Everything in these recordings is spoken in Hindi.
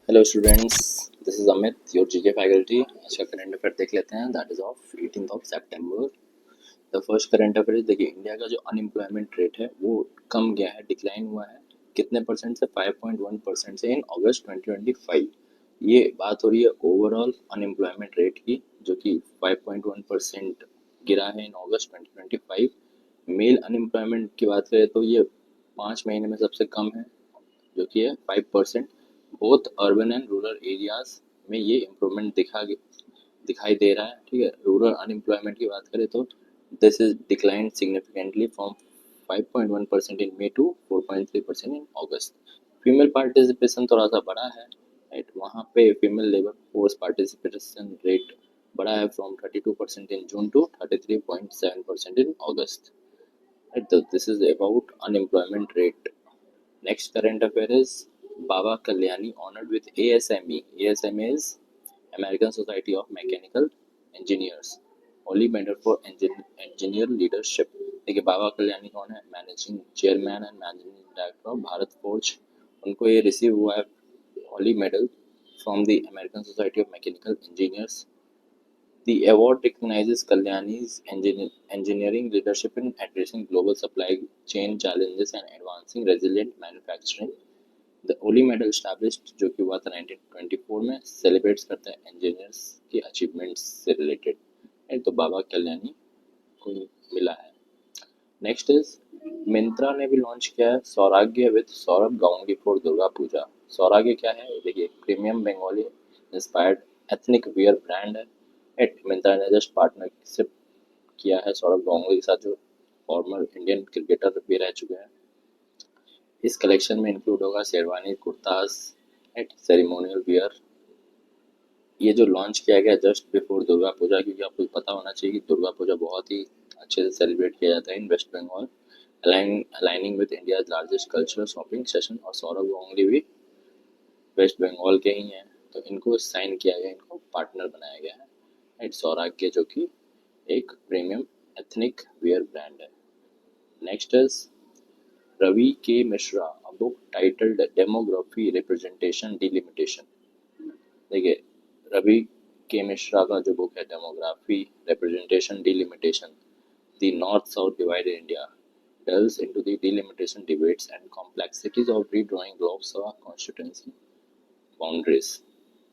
Hello students, this is Amit, your GK faculty. आज का करंट अफेयर देख लेते हैं, that is of 18th of September. The first current affair देखिए, इंडिया का जो अनएम्प्लॉयमेंट रेट है वो कम गया है, डिक्लाइन हुआ है। कितने परसेंट से? 5.1% से इन अगस्त 2025। ये बात हो रही है ओवरऑल अनएम्प्लॉयमेंट रेट की, जो कि 5.1% गिरा है इन अगस्त 2025। मेल अनएम्प्लॉयमेंट की बात करें तो ये 5 महीने में सबसे कम है, जो कि है 5%। Both urban and rural areas में ये इम्प्रूवमेंट दिखाई दे रहा है। ठीक है, रूरल अनएम्प्लॉयमेंट की बात करें तो this is decline significantly from 5.1% in May to 4.3% in August. Female participation थोड़ा सा बढ़ा है, राइट। वहाँ पे female labour force participation rate बढ़ा है from 32% in June to 33.7% in August, right. तो this is about unemployment rate. Next current affair is Baba Kalyani honored with ASME. ASME is American Society of Mechanical Engineers, Holy Medal for Engineer Leadership। देखिए, बाबा कल्याणी कौन है? Managing chairman and managing director of Bharat Forge. उनको ये रिसीव हुआ है Holley medal from the American Society of Mechanical Engineers. The award recognizes Kalyani's engineering leadership in addressing global supply chain challenges and advancing resilient manufacturing। The ओली मेडल स्टैब्लिश्ड, जो कि हुआ था 1924 में, सेलिब्रेट्स करता है इंजीनियर्स की अचीवमेंट्स से रिलेटेड है। तो बाबा कल्याणी को मिला है। नेक्स्ट इज मिंत्रा ने भी लॉन्च किया है सौराग्य विद सौरभ गांगुली फॉर दुर्गा पूजा। सौराग्य क्या है? देखिए, premium Bengali inspired ethnic wear brand है। एट मिंत्रा ने जस्ट पार्टनरशिप किया है सौरभ गांगुली के साथ, जो फॉर्मर इंडियन क्रिकेटर भी रह चुके हैं। इस कलेक्शन में इंक्लूड होगा sherwani, kurtas at ceremonial wear. ये जो लॉन्च किया गया जस्ट बिफोर दुर्गा पूजा, क्योंकि आपको पता होना चाहिए कि दुर्गा पूजा बहुत ही अच्छे से सेलिब्रेट किया जाता है in West Bengal, aligning with India largest cultural shopping session. और सौरभ गांगुली भी वेस्ट बंगाल के ही हैं, तो इनको साइन किया गया, इनको पार्टनर बनाया गया है, राइट। सौराग्य जो कि एक प्रीमियम एथनिक वियर ब्रांड है। Next is Ravi K. Mishra, a book titled Demography Representation Delimitation। देखिए, रवि के मिश्रा का जो बुक है demography representation delimitation, the north south divided India, delves into the delimitation debates and complexities of redrawing Lok Sabha constituency boundaries.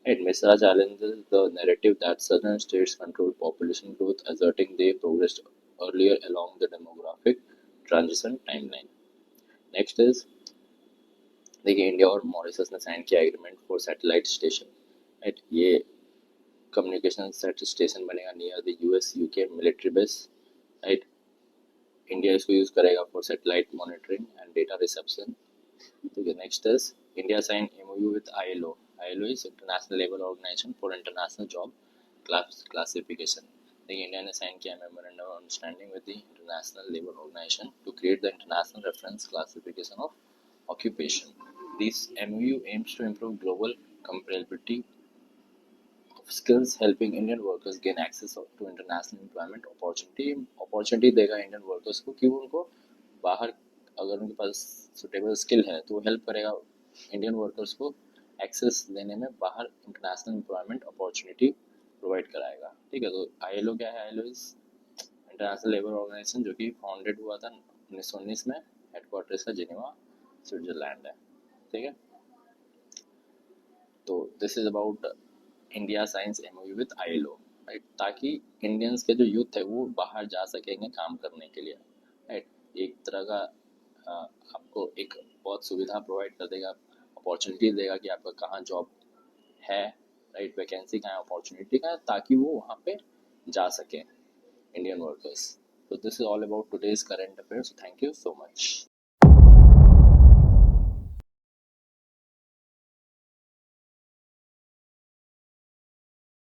It Misra challenges the narrative that southern states control population growth, asserting they progressed earlier along the demographic transition timeline. Next is, देखिए, इंडिया और मॉरिशस ने साइन किया agreement for satellite station, right. ये कम्युनिकेशन स्टेशन बनेगा near the US UK military base, right. India इसको यूज करेगा for satellite monitoring and data reception. ठीक है, next is India sign MoU with ILO. ILO is International Labour Organisation for international job classification. देखिए, इंडिया ने साइन किया memorandum of understanding with the International Labour Organisation to create the international reference classification of occupation. This MOU aims to improve global comparability of skills, helping Indian workers gain access to international employment opportunity. Opportunity देगा इंडियन वर्कर्स को कि वो उनको बाहर, अगर उनके पास सुटेबल स्किल है तो वो हेल्प करेगा इंडियन वर्कर्स को एक्सेस देने में, बाहर इंटरनेशनल एम्प्लॉयमेंट अपॉर्चुनिटी प्रोवाइड कराएगा। ठीक है, तो आईएलओ क्या है? ILO is International Labour Organisation, जो कि फाउंडेड हुआ था 1919 में, हेडक्वार्टर्स का जिनेवा स्विट्जरलैंड है। ठीक है, तो this is about India science MOU with ILO, right, ताकि इंडियंस के जो यूथ है वो बाहर जा सकेंगे काम करने के लिए, राइट। एक तरह का आपको एक बहुत सुविधा प्रोवाइड कर देगा, अपॉर्चुनिटी देगा कि आपका कहाँ जॉब है, राइट, वैकेंसी कहाँ है, अपॉर्चुनिटी कहाँ है, ताकि वो वहाँ पे जा सकें Indian workers. So this is all about today's current affairs. Thank you so much.